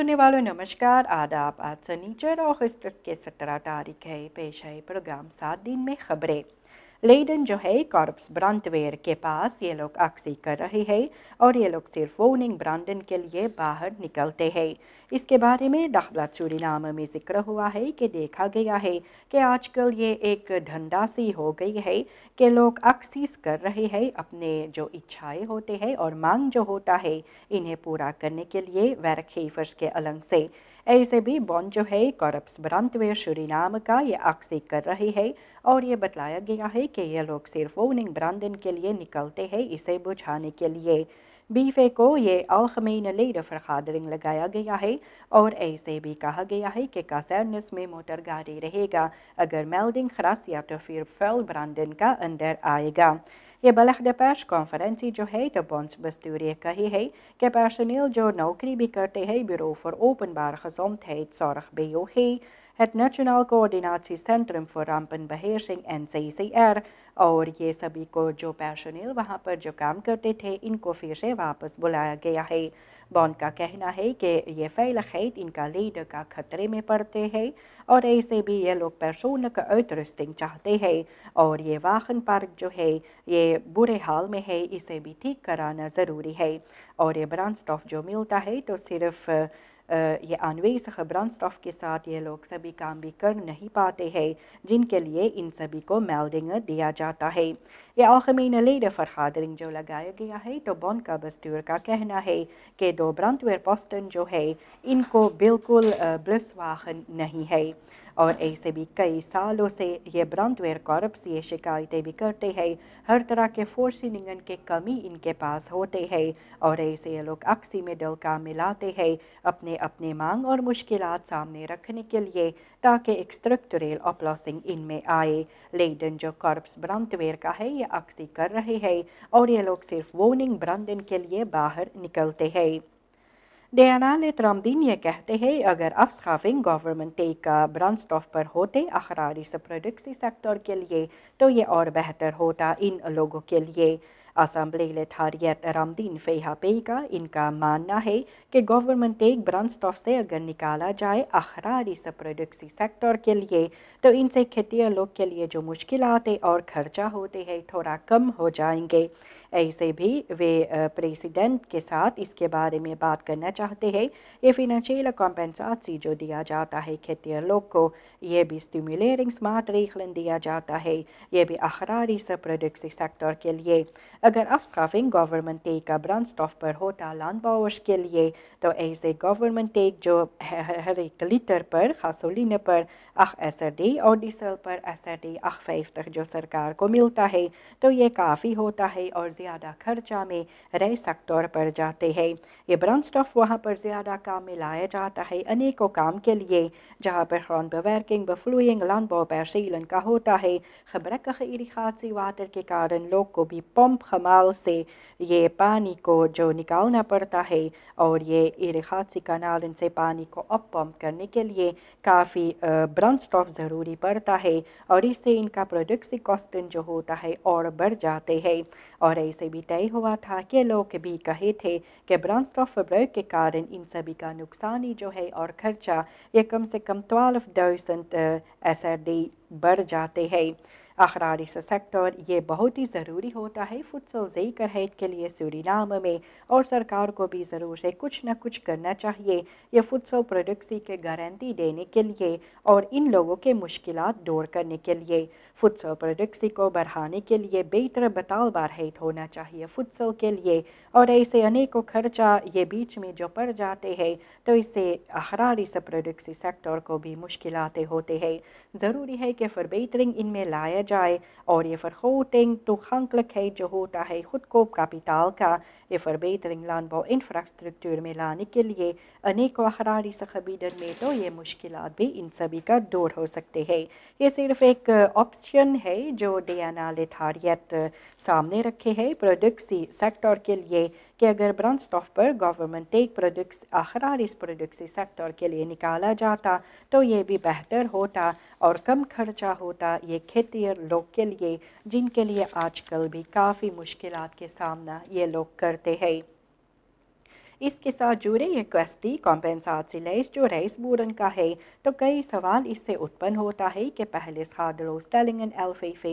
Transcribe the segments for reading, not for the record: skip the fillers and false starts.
सुनने वालों नमस्कार, आदाब। आज सनीचर अगस्त के 17 तारीख है। पेश है प्रोग्राम 7 दिन में खबरें। लेडन जो है कॉर्प्स ब्रांडवेयर के पास ये लोग अक्सी कर रहे हैं और ये लोग सिर्फ वोनिंग ब्रांडन के लिए बाहर निकलते हैं। इसके बारे में दखलत सूरीनाम में जिक्र हुआ है कि देखा गया है कि आजकल ये एक धंधा सी हो गई है कि लोग अक्सीस कर रहे हैं अपने जो इच्छाएं होते हैं और मांग जो होता है इन्हें पूरा करने के लिए werkgevers के अलग से। ऐसे भी बॉन्ड जो है कॉर्प्स ब्रांडवेयर सूरीनाम का ये अक्सी कर रहे हैं और ये बतलाया गया है कि ये लोग सिर्फ वोनिंग ब्रांडन के लिए निकलते हैं इसे बुझाने के लिए। बीफे को ये अलखमीन लीडर फरखादरिंग लगाया गया है और ऐसे भी कहा गया है कि कासर्नस में मोटर गाड़ी रहेगा अगर मेल्डिंग खरास या तो फिर फेल ब्रांडन का अंदर आएगा। ये बलखद पैश कॉन्फ्रेंसी जो है तो बॉन्स बस्तूरी कही है कि पर्सनल जो नौकरी भी करते हैं ब्यूरो फॉर ओपनबार gezondheid zorg BOG, het Nationaal Coördinatiecentrum voor Rampenbeheersing NCCR और ये सभी को जो पर्सनल वहाँ पर जो काम करते थे इनको फिर से वापस बुलाया गया है। बॉन्ड का कहना है कि ये फ़ैलिगheid इनका लीडर का खतरे में पड़ते हैं और ऐसे भी ये लोग persoonlijke uitrusting चाहते हैं और ये वाहन पार्क जो है ये बुरे हाल में है इसे भी ठीक कराना ज़रूरी है। और ये ब्रांडस्टॉफ जो मिलता है तो सिर्फ ये आनवेसख ब्रांडस्टॉफ के साथ ये लोग सभी काम भी कर नहीं पाते हैं जिनके लिए इन सभी को मेल्डिंग दिया जाता है। ये आलमीन लीडर फरखादरिंग जो लगाया गया है तो बॉन्ड का बस्तूर का कहना है कि 2 ब्रांडवेयर पोस्टन जो है इनको बिल्कुल ब्लस वाहन नहीं है और ऐसे भी कई सालों से ये ब्रांडवेयर कॉर्प्स ये शिकायतें भी करते हैं हर तरह के फोर्सिंगन के कमी इनके पास होते हैं और ऐसे ये लोग अक्सी में दिल का मिलाते हैं अपने अपने मांग और मुश्किलात सामने रखने के लिए ताकि एक स्ट्रक्चरल अपलॉसिंग इनमें आए। लेडन जो कॉर्प्स ब्रांडवेयर का है ये अक्सी कर रहे हैं और ये लोग सिर्फ वोनिंग ब्रांडन के लिए बाहर निकलते हैं। दयानाल तरामदीन ये कहते हैं अगर afschaffing गवर्नमेंट टेक का ब्रांडस्टॉफ पर होते अखरारी प्रोडक्ट्स सेक्टर के लिए तो ये और बेहतर होता इन लोगों के लिए। असम्बली लेथारियत रामदीन फेहापे का इनका मानना है कि गवर्नमेंट टेक ब्रांडस्टॉफ से अगर निकाला जाए अखरारी प्रोडक्ट्स सेक्टर के लिए तो इनसे खेती लोग के लिए जो मुश्किलातें और खर्चा होते हैं थोड़ा कम हो जाएंगे। ऐसे भी वे प्रेसिडेंट के साथ इसके बारे में बात करना चाहते हैं। ये फिनेंशियल कॉम्पेंसासी जो दिया जाता है खेती लोग को ये भी स्टिमुलेटिंग मातरीखलन दिया जाता है ये भी अखरारी प्रोडक्ट्स सेक्टर के लिए। अगर afschaffing गवर्नमेंट टेक का ब्रांडस्टॉफ पर होता लैंडबावर्स के लिए तो ऐसे गवर्नमेंट टेक जो हर एक लीटर पर गासोलीन पर 8 SRD और डीजल पर SRD 8,50 जो सरकार को मिलता है तो ये काफ़ी होता है और ज़्यादा खर्चा में रह सेक्टर पर जाते हैं। ये ब्रांडस्टॉफ वहाँ पर ज़्यादा काम में लाया जाता है अनेकों काम के लिए जहाँ पर खान bewerking bevloeiing landbouwpercelen का होता है। gebrekkige irrigatie वाटर के कारण लोग को भी पंप खमाल से ये पानी को जो निकालना पड़ता है और ये इरिगासी कनालन से पानी को अप पंप करने के लिए काफ़ी ब्रांडस्टॉफ ज़रूरी पड़ता है और इससे इनका प्रोडक्ट्स कॉस्टन जो होता है और बढ़ जाते हैं। और ऐसे भी तय हुआ था कि लोग भी कहे थे कि ब्रांडस्टॉफ फब्रिक के कारण इन सभी का नुकसानी जो है और खर्चा ये कम से कम 12,000 SRD बढ़ जाते हैं। अखरारी सेक्टर ये बहुत ही ज़रूरी होता है फुटसल ज़ेकरहैत के लिए सूरीनाम में और सरकार को भी ज़रूर से कुछ न कुछ करना चाहिए ये फुटसल प्रोडक्ट्स के गारंटी देने के लिए और इन लोगों के मुश्किलात दूर करने के लिए। फुटसल प्रोडक्ट्स को बढ़ाने के लिए बेहतर बतालबारहैत होना चाहिए फुटसल के लिए और ऐसे अनेकों खर्चा ये बीच में जो पड़ जाते हैं तो इससे अखरारी प्रोडक्ट्स सेक्टर को भी मुश्किलातें होते हैं। ज़रूरी है कि फरबेहतरिंग इनमें लाया जाए और ये vergroting toegankelijkheid जो होता है goedkoop kapitaal का ये verbetering landbouw infrastructuur में लाने के लिए अनेकों अखरारी gebieden में तो ये मुश्किलात भी इन सभी का दूर हो सकते हैं। ये सिर्फ एक ऑप्शन है जो डियाना लेथारियत सामने रखे है प्रोडक्ट्स सेक्टर के लिए कि अगर ब्रांडस्टॉफ पर गवर्नमेंट टेक प्रोडक्ट्स अखरारी प्रोडक्ट्स सेक्टर के लिए निकाला जाता तो ये भी बेहतर होता और कम खर्चा होता ये खेती लोग के लिए जिनके लिए आजकल भी काफ़ी मुश्किलात के सामना ये लोग करते हैं। اس کے ساتھ جڑے یہ کوسٹی کمپنساسی لیس جو رئیس بورن کا ہے تو کئی سوال اس سے اتپن ہوتا ہے کہ پہلے سخادلوستلنگن LFF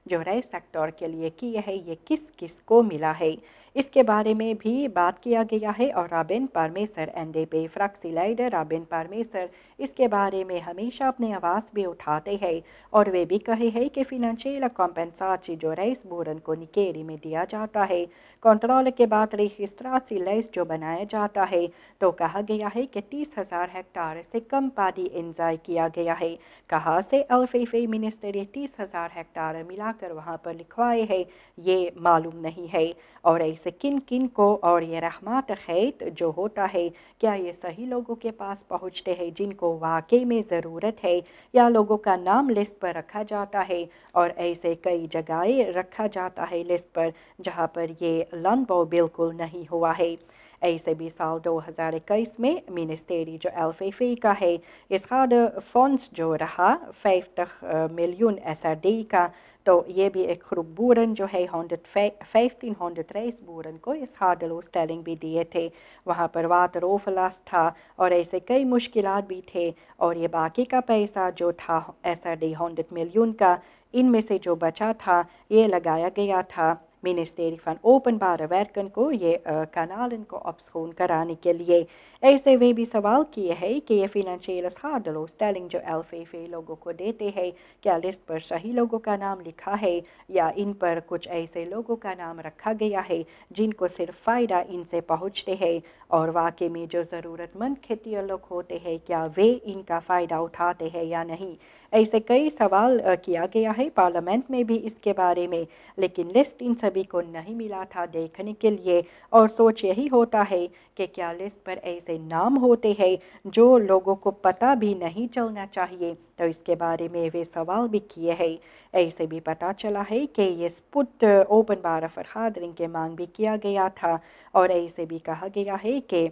جو رئیس سیکٹر کے لیے کیے ہے یہ کس کس کو ملا ہے، اس کے بارے میں بھی بات کیا گیا ہے اور رابن پرمیسر NDP فریکسی لیڈر رابن پرمیسر اس کے بارے میں ہمیشہ اپنے آواز بھی اٹھاتے ہیں اور وہ بھی کہے ہیں کہ فنانشیل کمپنساچی جو رئیس بورن کو نکیری میں دیا جاتا ہے کنٹرول کے بعد ریجسٹراسی لیس جو بنایا جاتا ہے تو کہا گیا ہے کہ 30,000 ہیکٹار سے کم پانی انزائے کیا گیا ہے، کہاں سے LFF منسٹری 30,000 ہیکٹار ملا کر وہاں پر لکھوائے ہے یہ معلوم نہیں ہے، اور ایسے کن کن کو اور یہ رحمات خیت جو ہوتا ہے کیا یہ صحیح لوگوں کے پاس پہنچتے ہیں جن کو واقعی میں ضرورت ہے یا لوگوں کا نام لسٹ پر رکھا جاتا ہے، اور ایسے کئی جگہیں رکھا جاتا ہے لسٹ پر جہاں پر یہ لانبو بالکل نہیں ہوا ہے۔ ایسے بھی سال 2021 میں منسٹری جو LFF کا ہے اس کا فنڈز جو رہا 50 ملین SRD کا، تو یہ بھی ایک خرب بورن جو ہے 1500 رئیس بورن کو اس خادلوستلنگ بھی دیے تھے، وہاں پر واتر اوفلاس تھا اور ایسے کئی مشکلات بھی تھے، اور یہ باقی کا پیسہ جو تھا SRD 100 ملین کا ان میں سے جو بچا تھا یہ لگایا گیا تھا منسٹری فن اوپن بار ورکن کو یہ کنالن کو ابسخون کرانے کے لیے۔ ایسے وہ بھی سوال کیے ہیں کہ یہ فنانشیل خادلوستلنگ جو LFF لوگوں کو دیتے ہیں کیا لسٹ پر صحیح لوگوں کا نام لکھا ہے یا ان پر کچھ ایسے لوگوں کا نام رکھا گیا ہے جن کو صرف فائدہ ان سے پہنچتے ہیں، اور واقعی میں جو ضرورت مند کھیتی لوگ ہوتے ہیں کیا وہ ان کا فائدہ اٹھاتے ہیں یا نہیں۔ ایسے کئی سوال کیا گیا ہے پارلیمنٹ میں بھی اس کے بارے میں، لیکن لسٹ ان سبھی کو نہیں ملا تھا دیکھنے کے لیے، اور سوچ یہی ہوتا ہے کہ کیا لسٹ پر ایسے نام ہوتے ہیں جو لوگوں کو پتہ بھی نہیں چلنا چاہیے، تو اس کے بارے میں وہ سوال بھی کیے ہیں۔ ایسے بھی پتہ چلا ہے کہ یہ سپٹ اوپن بار فرخادرنگ کے مانگ بھی کیا گیا تھا، اور ایسے بھی کہا گیا ہے کہ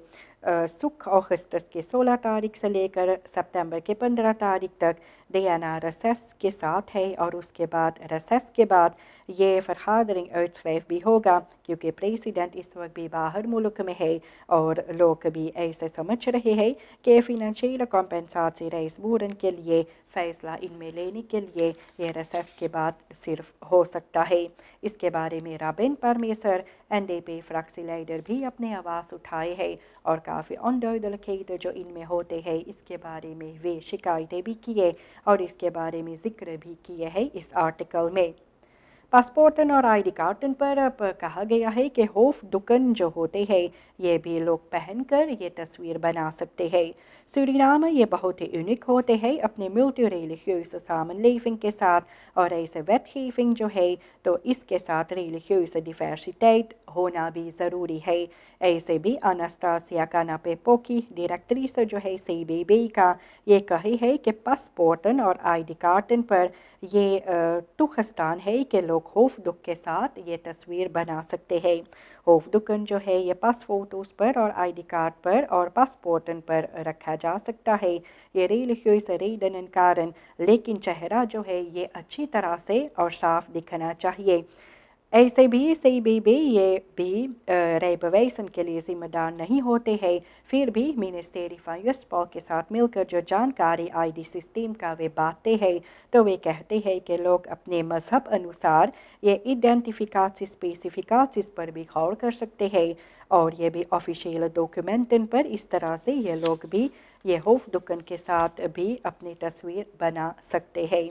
سکھ اگست کے 16 تاریخ سے لے کر سپتمبر کے 15 تاریخ تک ڈیانا ریسیس کے ساتھ ہے، اور اس کے بعد ریسیس کے بعد یہ فرخادرنگ ارتھکویک بھی ہوگا کیونکہ پریزیڈنٹ اس وقت بھی باہر ملک میں ہے، اور لوگ بھی ایسے سمجھ رہے ہیں کہ فنانشیل کمپنساسی رئیس بورن کے لیے فیصلہ ان میں لینے کے لیے یہ ریسیس کے بعد صرف ہو سکتا ہے۔ اس کے بارے میں رابن پرمیسر NDP فریکسی لیڈر بھی اپنے آواز اٹھائے ہیں اور کافی اندردلکھیت جو ان میں ہوتے ہیں اس کے بارے میں وہ شکایتیں بھی کیے اور اس کے بارے میں ذکر بھی کیے ہیں اس آرٹیکل میں۔ پاسپورٹن اور ID کارڈن پر اب کہا گیا ہے کہ ہوف ڈکن جو ہوتے ہیں یہ بھی لوگ پہن کر یہ تصویر بنا سکتے ہیں۔ سورینام میں یہ بہت ہی یونیک ہوتے ہیں اپنے ملٹی ریلیجیوس سامن لیفنگ کے ساتھ، اور ایسے ویٹ ہیفنگ جو ہے تو اس کے ساتھ ریلیجیوس ڈیورسٹیٹ ہونا بھی ضروری ہے۔ ایسے بھی انستاسیا کاناپیپوکی ڈائریکٹریس جو ہے CBB کا یہ کہی ہے کہ پاسپورٹن اور ID کارڈن پر یہ تخستان ہے کہ لوگ ہوف ڈک کے ساتھ یہ تصویر بنا سکتے ہیں۔ ہوف ڈکن جو ہے یہ پاس فوٹوز پر اور ID کارڈ پر اور پاسپورٹن پر رکھا جا سکتا ہے، یہ ریلیجیوس ریڈنن کارن، لیکن چہرہ جو ہے یہ اچھی طرح سے اور صاف دکھنا چاہیے۔ ایسے بھی CBB یہ بھی ریبویشن کے لیے ذمہ دار نہیں ہوتے ہیں، پھر بھی منسٹری فایوسپال کے ساتھ مل کر جو جانکاری ID سسٹم کا وہ بانٹتے ہیں تو وہ کہتے ہیں کہ لوگ اپنے مذہب انوسار یہ ایڈنٹیفیکاسی اسپیسیفکاسیز پر بھی غور کر سکتے ہیں، اور یہ بھی آفیشیل ڈاکیومنٹن پر اس طرح سے یہ لوگ بھی یہ ہوف ڈکن کے ساتھ بھی اپنی تصویر بنا سکتے ہیں۔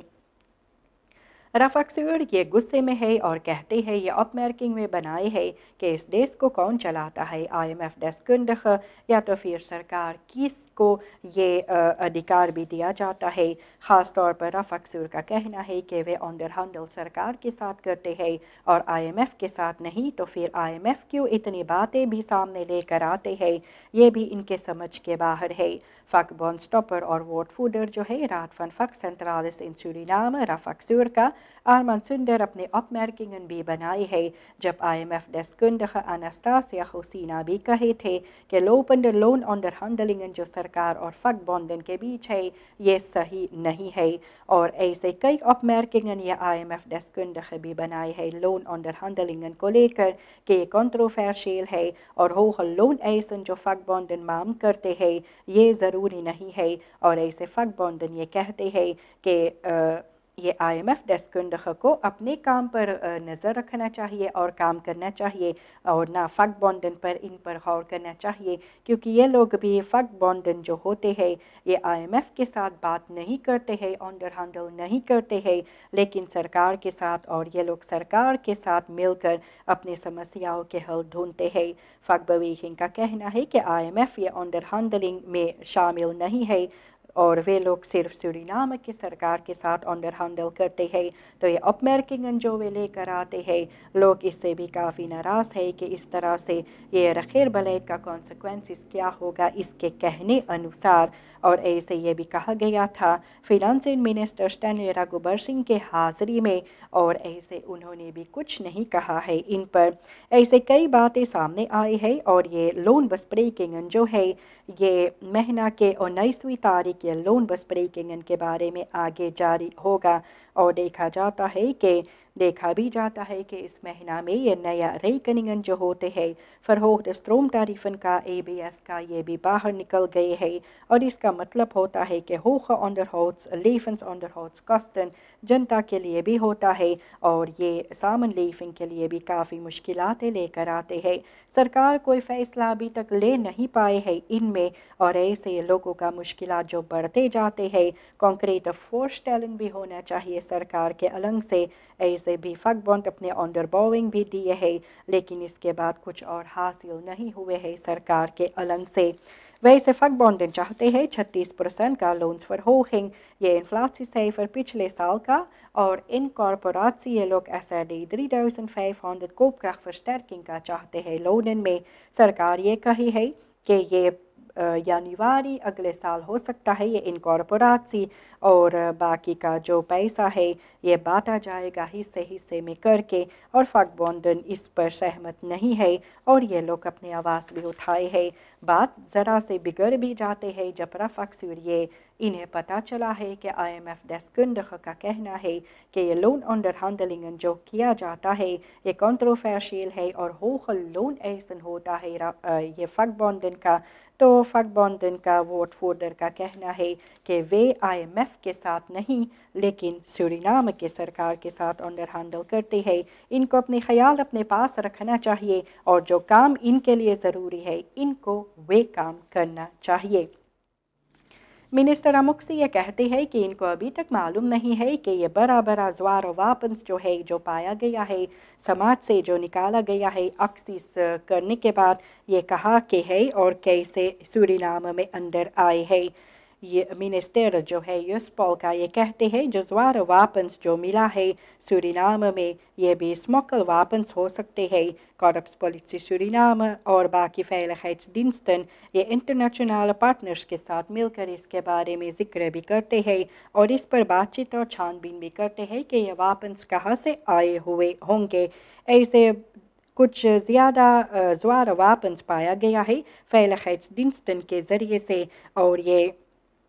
رفاکسور یہ غصے میں ہے اور کہتے ہیں یہ اپ میرکنگ میں بنائے ہے کہ اس دیش کو کون چلاتا ہے، IMF دسکنڈخ یا تو پھر سرکار کس کو یہ ادھیکار بھی دیا جاتا ہے۔ خاص طور پر رفاکسور کا کہنا ہے کہ وہ انڈر ہینڈل سرکار کے ساتھ کرتے ہیں اور IMF کے ساتھ نہیں، تو پھر IMF کیوں اتنی باتیں بھی سامنے لے کر آتے ہیں، یہ بھی ان کے سمجھ کے باہر ہے۔ فک بون سٹاپر اور ووٹ فوڈر جو ہے رات فن فک سنٹرالس ان سورینام رفاکسور کا Arman Sünder अपने Abmerkungen भी बनाई है, जब IMF deskundige Anastasia Husina भी कहे थे कि lopende loononderhandelingen जो सरकार और vakbonden के बीच है ये सही नहीं है, और ऐसे कई Abmerkungen ये IMF deskundige भी बनाई है loononderhandelingen को लेकर कि ये controversial है और hoge looneisen जो vakbonden मांग करते हैं ये ज़रूरी नहीं है, और ऐसे vakbonden ये कहते हैं कि ये IMF deskundige को अपने काम पर नज़र रखना चाहिए और काम करना चाहिए, और ना vakbonden पर इन पर गौर करना चाहिए, क्योंकि ये लोग भी vakbonden जो होते हैं ये IMF के साथ बात नहीं करते हैं, onderhandel नहीं करते हैं, लेकिन सरकार के साथ, और ये लोग सरकार के साथ मिलकर अपनी समस्याओं के हल ढूंढते हैं। vakbeweging का कहना है कि IMF ये onderhandeling में शामिल नहीं है और वे लोग सिर्फ सूरीनाम की सरकार के साथ onderhandel करते हैं। तो ये Abmerkingen जो वे लेकर आते हैं, लोग इससे भी काफ़ी नाराज़ है कि इस तरह से ये रखेर बलेट का कॉन्सिक्वेंसेस क्या होगा इसके कहने अनुसार। और ऐसे ये भी कहा गया था financing minister Stanley Raghubar Singh के हाज़िरी में, और ऐसे उन्होंने भी कुछ नहीं कहा है इन पर। ऐसे कई बातें सामने आई है, और ये लोन bespreekingen जो है ये महीना के 19वीं तारीख ये लोन bespreekingen के बारे में आगे जारी होगा, और देखा भी जाता है कि इस महीना में ये नया rekeningen जो होते हैं verhoogde stroomtarieven का ABS का ये भी बाहर निकल गए हैं, और इसका मतलब होता है कि hoge levensonderhoudskosten जनता के लिए भी होता है, और ये samenleving के लिए भी काफ़ी मुश्किलातें लेकर आते हैं। सरकार कोई फ़ैसला अभी तक ले नहीं पाए हैं इनमें, और ऐसे लोगों का मुश्किलात जो बढ़ते जाते हैं कॉन्क्रीट voorstellen भी होना चाहिए सरकार के अलग से। ऐसे भी vakbond अपने onderbouwing भी दिए हैं, लेकिन इसके बाद कुछ और हासिल नहीं हुए हैं सरकार के अलग से। वैसे vakbonden चाहते हैं 36% का loonsverhoging, ये inflatiecijfer पिछले साल का, और incorporatie ये लोग SRD 3500 koopkrachtversterking का चाहते हैं लोनन में। सरकार ये कही है कि ये जनवरी अगले साल हो सकता है ये इनकॉर्पोरेसी, और बाकी का जो पैसा है ये बांटा जाएगा हिस्से हिस्से में करके, और vakbonden इस पर सहमत नहीं है, और ये लोग अपनी आवाज़ भी उठाए हैं। बात ज़रा से बिगड़ भी जाते हैं जब रफ़ाक्सूर ये इन्हें पता चला है कि IMF deskundige का कहना है कि ये लोन onderhandelingen जो किया जाता है ये controversial है और hoge looneisen होता है ये vakbonden का। तो vakbonden का woordvoerder का कहना है कि वे IMF के साथ नहीं लेकिन सूरीनाम के सरकार के साथ onderhandel करते हैं। इनको अपने ख्याल अपने पास रखना चाहिए, और जो काम इनके लिए ज़रूरी है इनको वे काम करना चाहिए। मिनिस्टर अमुक्सी ये कहते हैं कि इनको अभी तक मालूम नहीं है कि ये बड़ा ज़्वार वापन्स जो है जो पाया गया है समाज से जो निकाला गया है अक्सिस करने के बाद ये कहा कि है और कैसे सूरीनाम में अंदर आए हैं। ये मिनिस्टर जो है यूस्पॉल का ये कहते हैं जो ज़्वार वापन्स जो मिला है सूरीनाम में ये भी स्मोकल वापन्स हो सकते हैं। Korpspolitie Suriname और बाकी veiligheidsdiensten ये इंटरनेशनल पार्टनर्स के साथ मिलकर इसके बारे में जिक्र भी करते हैं, और इस पर बातचीत और छानबीन भी करते हैं कि ये वापन्स कहाँ से आए हुए होंगे। ऐसे कुछ ज़्यादा ज़्वार वापन्स पाया गया है veiligheidsdiensten के ज़रिए से, और ये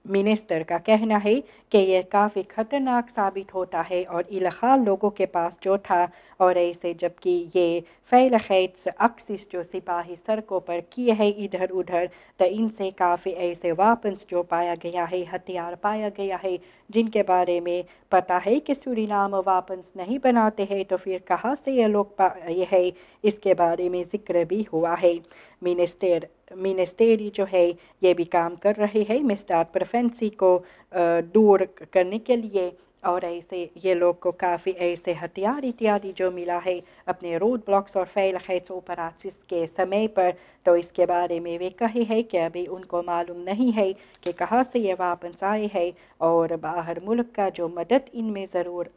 मिनिस्टर का कहना है कि यह काफ़ी ख़तरनाक साबित होता है और इलाक़ा लोगों के पास जो था, और ऐसे जबकि ये veiligheids अक्सिस जो सिपाही सड़कों पर किए हैं इधर उधर, तो इनसे काफ़ी ऐसे वापन्स जो पाया गया है हथियार पाया गया है जिनके बारे में पता है कि सूरीनाम वापन्स नहीं बनाते हैं, तो फिर कहाँ से ये लोग ये है इसके बारे में ज़िक्र भी हुआ है। मिनिस्टेरी जो है ये भी काम कर रहे हैं मिसदाद प्रेफेंसी को दूर करने के लिए, और ऐसे ये लोग को काफ़ी ऐसे हथियार इत्यादि जो मिला है अपने रोड ब्लॉक्स और veiligheids ऑपरेशंस के समय पर, तो इसके बारे में वे कहे हैं कि अभी उनको मालूम नहीं है कि कहाँ से ये वापस आए हैं, और बाहर मुल्क का जो मदद इनमें ज़रूर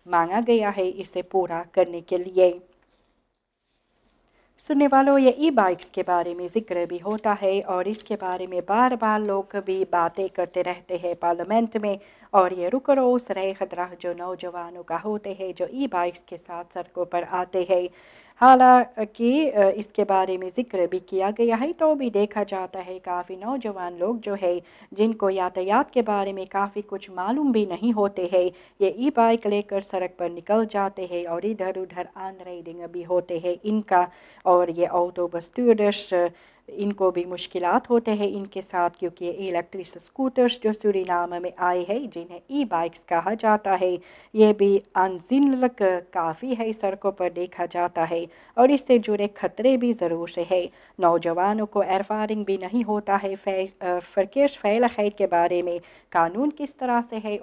मांगा गया है इसे पूरा करने के लिए। सुनने वालों, ये ई बाइक्स के बारे में ज़िक्र भी होता है और इसके बारे में बार बार लोग भी बातें करते रहते हैं पार्लियामेंट में। और ये रुक रोज़ रहे खतरा जो नौजवानों का होते हैं जो ई बाइक्स के साथ सड़कों पर आते हैं। हालांकि इसके बारे में ज़िक्र भी किया गया है, तो भी देखा जाता है काफ़ी नौजवान लोग जो है जिनको यातायात के बारे में काफ़ी कुछ मालूम भी नहीं होते हैं, ये ई बाइक लेकर सड़क पर निकल जाते हैं और इधर उधर ऑन राइडिंग भी होते हैं इनका। और ये ऑटो बस स्टूअर्स इनको भी मुश्किलात होते हैं इनके साथ, क्योंकि इलेक्ट्रिक स्कूटर्स जो सूरीनाम में आए हैं जिन्हें ई बाइक्स कहा जाता है, ये भी अनजिनलक काफ़ी है सड़कों पर देखा जाता है और इससे जुड़े खतरे भी ज़रूर से है। नौजवानों को एरफारिंग भी नहीं होता है फरकेश फ़ैल के बारे में, कानून किस तरह से है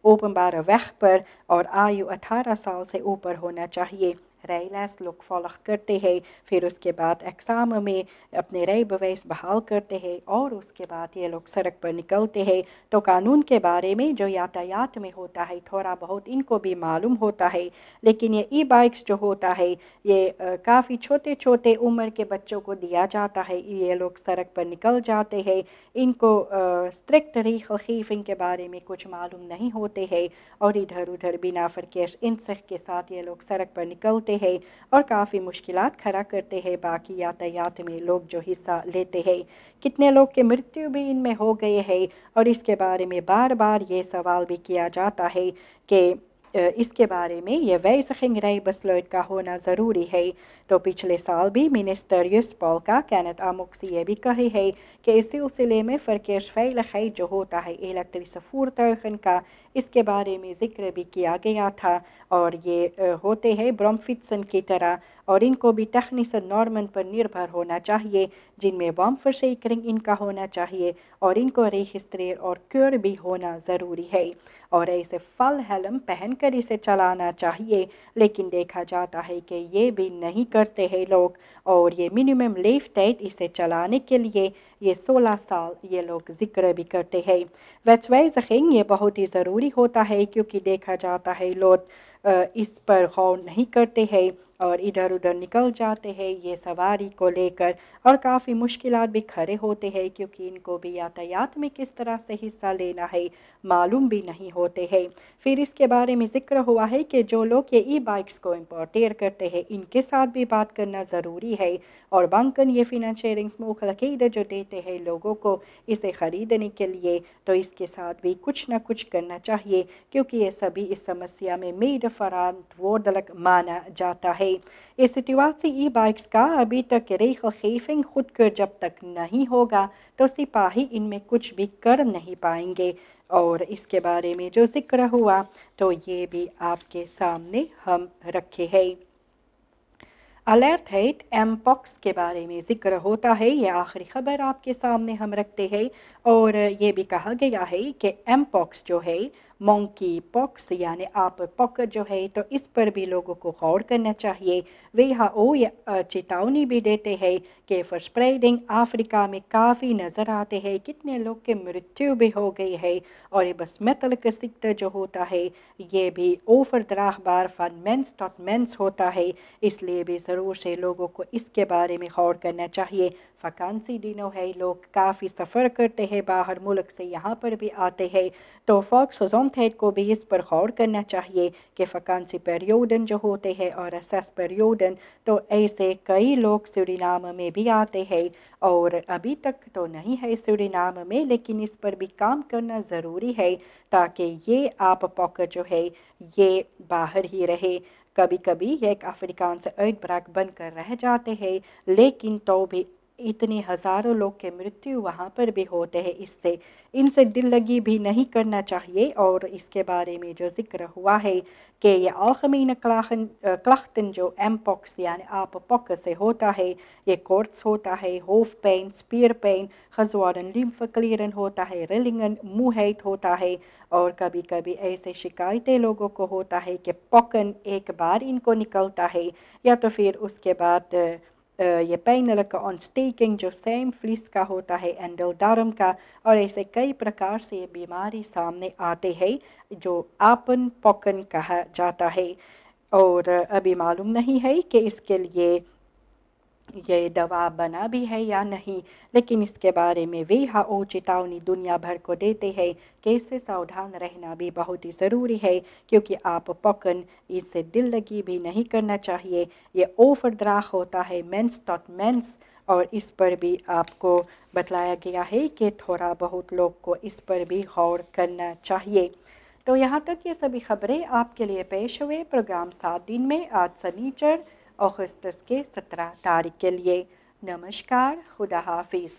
ओपनबार weg पर और आयु 18 साल से ऊपर होना चाहिए। रैलास लोग फॉलो करते हैं, फिर उसके बाद एग्ज़ाम में अपने रई बवैस बहाल करते हैं और उसके बाद ये लोग सड़क पर निकलते हैं। तो कानून के बारे में जो यातायात में होता है थोड़ा बहुत इनको भी मालूम होता है, लेकिन ये ई बाइक्स जो होता है ये काफ़ी छोटे छोटे उम्र के बच्चों को दिया जाता है। ये लोग सड़क पर निकल जाते हैं, इनको स्ट्रिक्ट रीखीफिंग के बारे में कुछ मालूम नहीं होते हैं और इधर उधर बिना फरकेश इंसख के साथ ये लोग सड़क पर निकलते हैं और काफ़ी मुश्किलात खड़ा करते हैं बाकी यातायात में लोग जो हिस्सा लेते हैं। कितने लोग के मृत्यु भी इनमें हो गए हैं और इसके बारे में बार बार ये सवाल भी किया जाता है कि इसके बारे में ये wijziging rijbesluit का होना ज़रूरी है। तो पिछले साल भी मिनिस्टर Polka Kenneth Amoksi ये भी कहे है कि इस सिलसिले में verkeersveiligheid जो होता है elektrische voertuigen का, इसके बारे में ज़िक्र भी किया गया था और ये होते हैं ब्रॉमफिट्सन की तरह और इनको भी तकनीकी नॉर्मन पर निर्भर होना चाहिए, जिनमें बॉम्फर्शेकरिंग इनका होना चाहिए और इनको रजिस्ट्रेर और क्योर भी होना ज़रूरी है और ऐसे फल हेलम पहनकर इसे चलाना चाहिए। लेकिन देखा जाता है कि ये भी नहीं करते हैं लोग और ये मिनिमम लेफ्टाइट इसे चलाने के लिए ये 16 साल ये लोग ज़िक्र भी करते हैं। wetswijziging ये बहुत ही ज़रूरी होता है क्योंकि देखा जाता है लोग इस पर गौर नहीं करते हैं और इधर उधर निकल जाते हैं ये सवारी को लेकर और काफ़ी मुश्किलात भी खड़े होते हैं क्योंकि इनको भी यातायात में किस तरह से हिस्सा लेना है मालूम भी नहीं होते हैं। फिर इसके बारे में ज़िक्र हुआ है कि जो लोग ये ई बाइक्स को इम्पोर्टेर करते हैं इनके साथ भी बात करना ज़रूरी है और बैंकन ये फिनंशियरिंग मुखलकीद जो देते हैं लोगों को इसे ख़रीदने के लिए, तो इसके साथ भी कुछ ना कुछ करना चाहिए क्योंकि ये सभी इस समस्या में medeverantwoordelijk माना जाता है। इस सिचुएशन ई बाइक्स का अभी तक regelgeving खुदकर जब तक नहीं होगा तो सिपाही इनमें कुछ भी कर नहीं पाएंगे और इसके बारे में जो जिक्र हुआ तो ये भी आपके सामने हम रखे हैं। अलर्ट है एमपॉक्स के बारे में ज़िक्र होता है, ये आखिरी खबर आपके सामने हम रखते हैं और ये भी कहा गया है कि एमपॉक्स जो है मंकी पॉक्स यानी आप पॉक्स जो है तो इस पर भी लोगों को गौर करना चाहिए। WHO ये चेतावनी भी देते हैं कि स्प्रेडिंग अफ्रीका में काफ़ी नज़र आते हैं, कितने लोग के मृत्यु भी हो गई है और ये बस मेटल का सिक्टर जो होता है ये भी ओवरdraagbaar van mens tot mens होता है, इसलिए भी ज़रूर से लोगों को इसके बारे में गौर करना चाहिए। वैकेंसी दिनों है, लोग काफ़ी सफ़र करते हैं बाहर मुल्क से यहाँ पर भी आते हैं, तो volksgezondheid को भी इस पर गौर करना चाहिए कि वैकेंसी पीरियडन जो होते हैं और असेस पीरियडन, तो ऐसे कई लोग सूरीनाम में भी आते हैं और अभी तक तो नहीं है सूरीनाम में, लेकिन इस पर भी काम करना ज़रूरी है ताकि ये आप पॉकेट जो है ये बाहर ही रहे। कभी कभी ये एक अफ्रीकान से आउटब्रेक बनकर रह जाते हैं, लेकिन तो भी इतने हज़ारों लोग के मृत्यु वहाँ पर भी होते हैं, इससे इनसे दिल लगी भी नहीं करना चाहिए। और इसके बारे में जो ज़िक्र हुआ है कि ये algemene klachten जो एमपॉक्स यानी आप पॉक से होता है, ये कोर्ट्स होता है, होofdpijn, spierpijn, gezwollen lymfeklieren होता है, rillingen, moeheid होता है और कभी कभी ऐसे शिकायतें लोगों को होता है कि पॉकन एक बार इनको निकलता है या तो फिर उसके बाद ये pijnlijke ontsteking जो सेमफ्लिस का होता है, एंडोडार्म का, और ऐसे कई प्रकार से ये बीमारी सामने आते हैं जो आपन पॉकन कहा जाता है। اور ابھی معلوم نہیں ہے کہ اس کے لیے یہ دوا بنا بھی ہے یا نہیں، لیکن اس کے بارے میں WHO چیتاونی دنیا بھر کو دیتے ہیں کہ اس سے ساودھان رہنا بھی بہت ہی ضروری ہے، کیونکہ آپ پکن اس سے دل لگی بھی نہیں کرنا چاہیے۔ یہ اوور دراغ ہوتا ہے مینس ڈاٹ مینس، اور اس پر بھی آپ کو بتلایا گیا ہے کہ تھوڑا بہت لوگ کو اس پر بھی غور کرنا چاہیے۔ تو یہاں تک یہ سبھی خبریں آپ کے لیے پیش ہوئے پروگرام 7 دن میں آج سنیچر اگست کے 17 تاریخ کے لیے۔ نمسکار، خدا حافظ۔